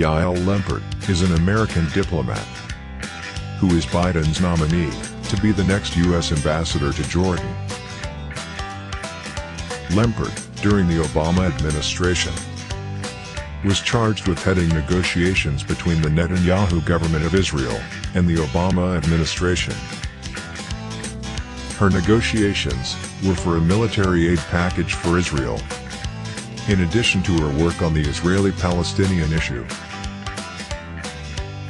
Yael Lempert is an American diplomat who is Biden's nominee to be the next U.S. ambassador to Jordan. Lempert, during the Obama administration, was charged with heading negotiations between the Netanyahu government of Israel and the Obama administration. Her negotiations were for a military aid package for Israel, in addition to her work on the Israeli-Palestinian issue.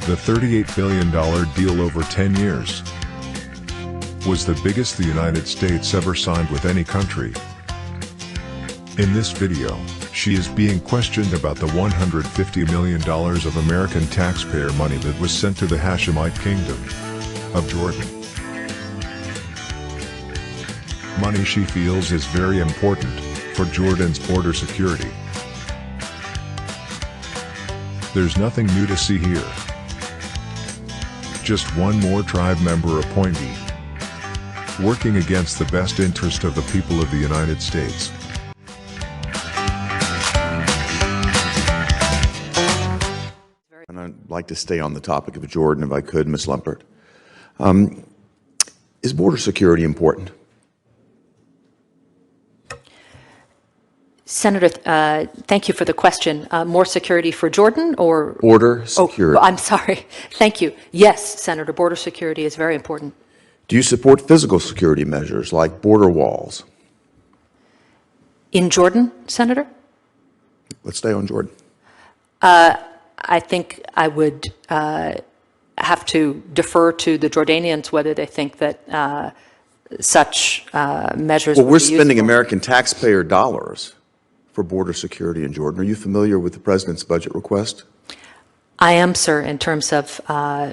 The $38 billion deal over 10 years was the biggest the United States ever signed with any country. In this video, she is being questioned about the $150 million of American taxpayer money that was sent to the Hashemite Kingdom of Jordan. Money she feels is very important for Jordan's border security. There's nothing new to see here. Just one more tribe member appointee, working against the best interest of the people of the United States. And I'd like to stay on the topic of Jordan, if I could, Ms. Lempert. Is border security important? Senator, thank you for the question. More security for Jordan or? Border security. Oh, I'm sorry. Thank you. Yes, Senator, border security is very important. Do you support physical security measures like border walls? In Jordan, Senator? Let's stay on Jordan. I think I would have to defer to the Jordanians whether they think that such measures Well, would we're be spending useful. American taxpayer dollars for border security in Jordan. Are you familiar with the President's budget request? I am, sir, in terms of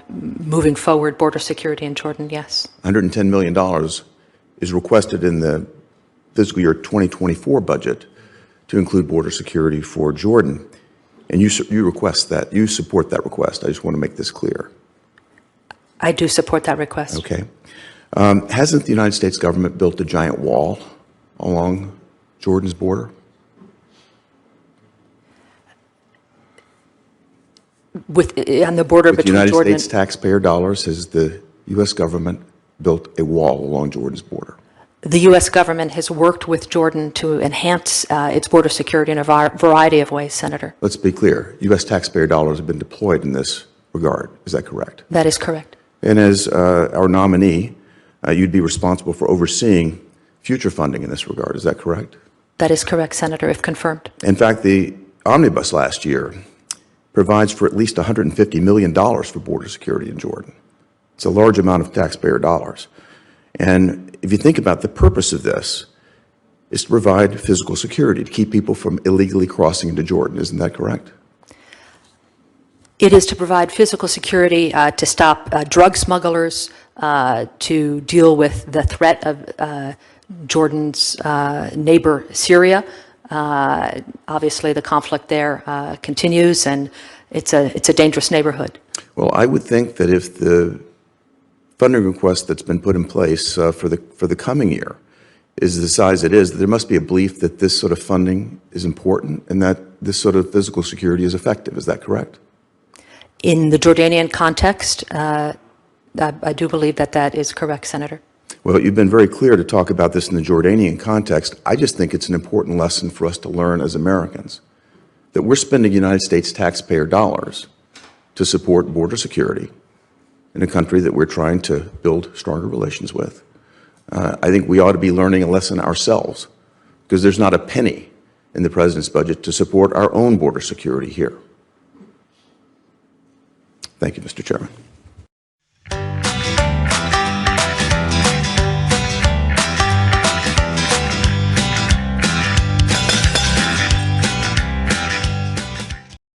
moving forward border security in Jordan, yes. $110 million is requested in the fiscal year 2024 budget to include border security for Jordan. And you request that. You support that request. I just want to make this clear. I do support that request. Okay. Hasn't the United States government built a giant wall along Jordan's border? On the border With between United Jordan States taxpayer dollars, has the U.S. government built a wall along Jordan's border? The U.S. government has worked with Jordan to enhance its border security in a variety of ways, Senator. Let's be clear. U.S. taxpayer dollars have been deployed in this regard. Is that correct? That is correct. And as our nominee, you'd be responsible for overseeing future funding in this regard. Is that correct? That is correct, Senator, if confirmed. In fact, the omnibus last year provides for at least $150 million for border security in Jordan. It's a large amount of taxpayer dollars. And if you think about the purpose of this, is to provide physical security, to keep people from illegally crossing into Jordan. Isn't that correct? It is to provide physical security to stop drug smugglers, to deal with the threat of Jordan's neighbor, Syria. Obviously, the conflict there continues, and it's a dangerous neighborhood. Well, I would think that if the funding request that's been put in place for the coming year is the size it is, there must be a belief that this sort of funding is important and that this sort of physical security is effective. Is that correct? In the Jordanian context, I do believe that that is correct, Senator. Well, you've been very clear to talk about this in the Jordanian context. I just think it's an important lesson for us to learn as Americans that we're spending United States taxpayer dollars to support border security in a country that we're trying to build stronger relations with. I think we ought to be learning a lesson ourselves, because there's not a penny in the President's budget to support our own border security here. Thank you, Mr. Chairman.